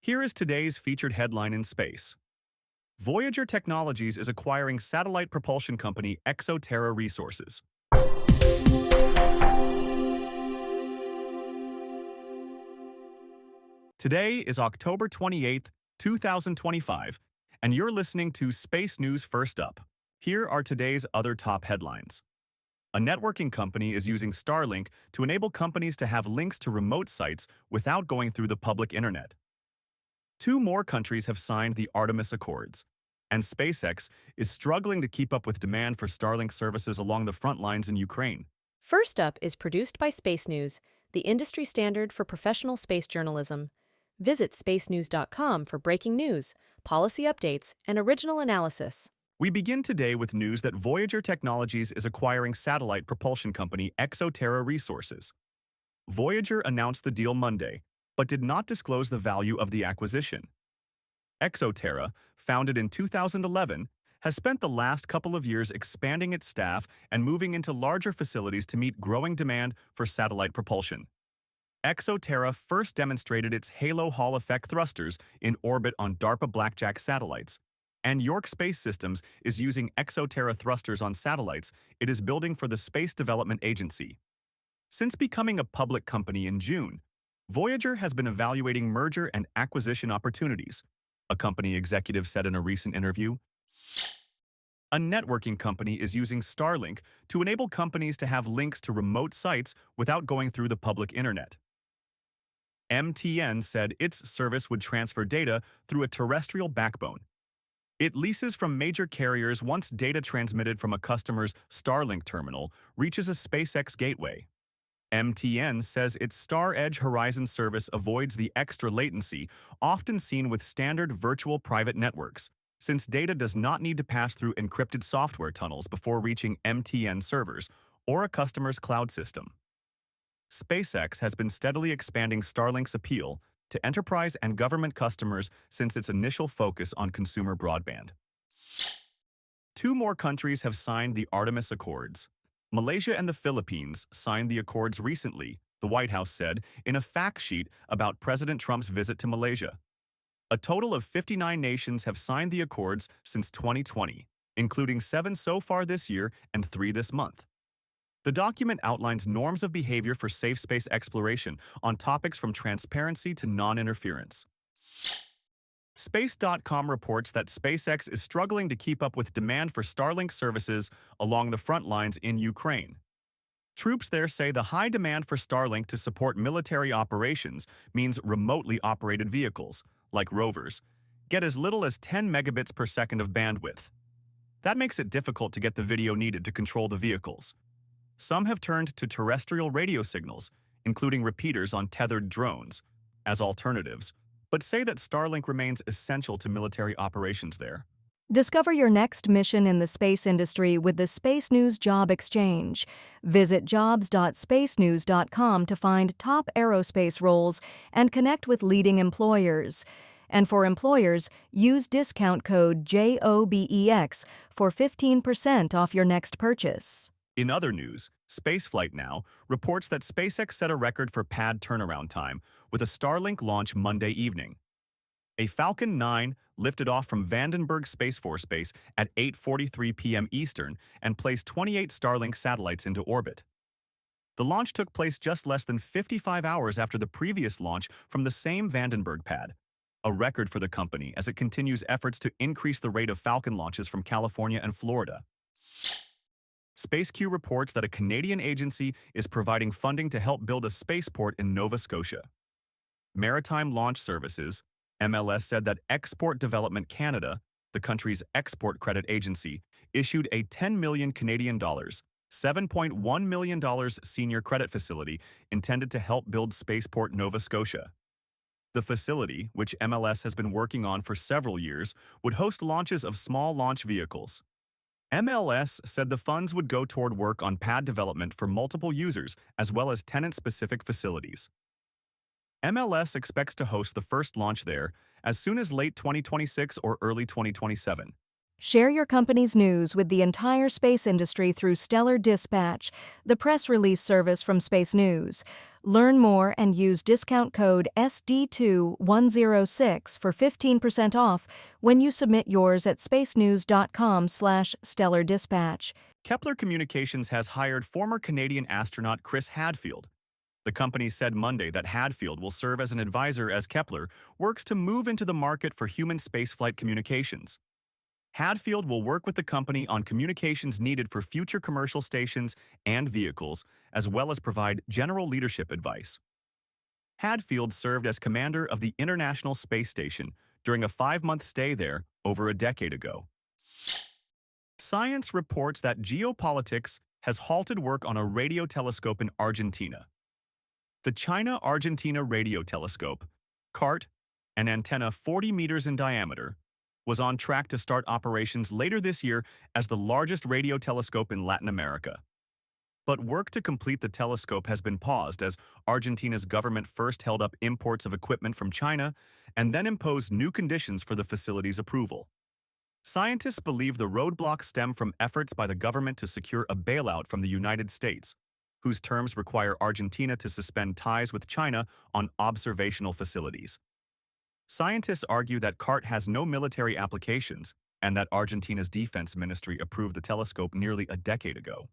Here is today's featured headline in space. Voyager Technologies is acquiring satellite propulsion company ExoTerra Resources. Today is October 28th, 2025, and you're listening to Space News First Up. Here are today's other top headlines. A networking company is using Starlink to enable companies to have links to remote sites without going through the public internet. Two more countries have signed the Artemis Accords, and SpaceX is struggling to keep up with demand for Starlink services along the front lines in Ukraine. First Up is produced by Space News, the industry standard for professional space journalism. Visit spacenews.com for breaking news, policy updates, and original analysis. We begin today with news that Voyager Technologies is acquiring satellite propulsion company ExoTerra Resources. Voyager announced the deal Monday, but did not disclose the value of the acquisition. ExoTerra, founded in 2011, has spent the last couple of years expanding its staff and moving into larger facilities to meet growing demand for satellite propulsion. ExoTerra first demonstrated its Halo Hall effect thrusters in orbit on DARPA Blackjack satellites, and York Space Systems is using ExoTerra thrusters on satellites it is building for the Space Development Agency. Since becoming a public company in June, Voyager has been evaluating merger and acquisition opportunities, a company executive said in a recent interview. A networking company is using Starlink to enable companies to have links to remote sites without going through the public internet. MTN said its service would transfer data through a terrestrial backbone. It leases from major carriers once data transmitted from a customer's Starlink terminal reaches a SpaceX gateway. MTN says its Star Edge Horizon service avoids the extra latency often seen with standard virtual private networks, since data does not need to pass through encrypted software tunnels before reaching MTN servers or a customer's cloud system. SpaceX has been steadily expanding Starlink's appeal to enterprise and government customers since its initial focus on consumer broadband. Two more countries have signed the Artemis Accords. Malaysia and the Philippines signed the accords recently, the White House said in a fact sheet about President Trump's visit to Malaysia. A total of 59 nations have signed the accords since 2020, including 7 so far this year and 3 this month. The document outlines norms of behavior for safe space exploration on topics from transparency to non-interference. Space.com reports that SpaceX is struggling to keep up with demand for Starlink services along the front lines in Ukraine. Troops there say the high demand for Starlink to support military operations means remotely operated vehicles, like rovers, get as little as 10 megabits per second of bandwidth. That makes it difficult to get the video needed to control the vehicles. Some have turned to terrestrial radio signals, including repeaters on tethered drones, as alternatives, but say that Starlink remains essential to military operations there. Discover your next mission in the space industry with the Space News Job Exchange. Visit jobs.spacenews.com to find top aerospace roles and connect with leading employers. And for employers, use discount code JOBEX for 15% off your next purchase. In other news, Spaceflight Now reports that SpaceX set a record for pad turnaround time with a Starlink launch Monday evening. A Falcon 9 lifted off from Vandenberg Space Force Base at 8:43 p.m. Eastern and placed 28 Starlink satellites into orbit. The launch took place just less than 55 hours after the previous launch from the same Vandenberg pad, a record for the company as it continues efforts to increase the rate of Falcon launches from California and Florida. SpaceQ reports that a Canadian agency is providing funding to help build a spaceport in Nova Scotia. Maritime Launch Services, MLS, said that Export Development Canada, the country's export credit agency, issued a 10 million Canadian dollars, $7.1 million senior credit facility intended to help build Spaceport Nova Scotia. The facility, which MLS has been working on for several years, would host launches of small launch vehicles. MLS said the funds would go toward work on pad development for multiple users as well as tenant-specific facilities. MLS expects to host the first launch there as soon as late 2026 or early 2027. Share your company's news with the entire space industry through Stellar Dispatch, the press release service from Space News. Learn more and use discount code SD2106 for 15% off when you submit yours at spacenews.com/Stellar Dispatch. Kepler Communications has hired former Canadian astronaut Chris Hadfield. The company said Monday that Hadfield will serve as an advisor as Kepler works to move into the market for human spaceflight communications. Hadfield will work with the company on communications needed for future commercial stations and vehicles, as well as provide general leadership advice. Hadfield served as commander of the International Space Station during a 5-month stay there over a decade ago. Science reports that Geopolitics has halted work on a radio telescope in Argentina. The China-Argentina Radio Telescope, CART, an antenna 40 meters in diameter, was on track to start operations later this year as the largest radio telescope in Latin America. But work to complete the telescope has been paused as Argentina's government first held up imports of equipment from China and then imposed new conditions for the facility's approval. Scientists believe the roadblocks stem from efforts by the government to secure a bailout from the United States, whose terms require Argentina to suspend ties with China on observational facilities. Scientists argue that CART has no military applications and that Argentina's defense ministry approved the telescope nearly a decade ago.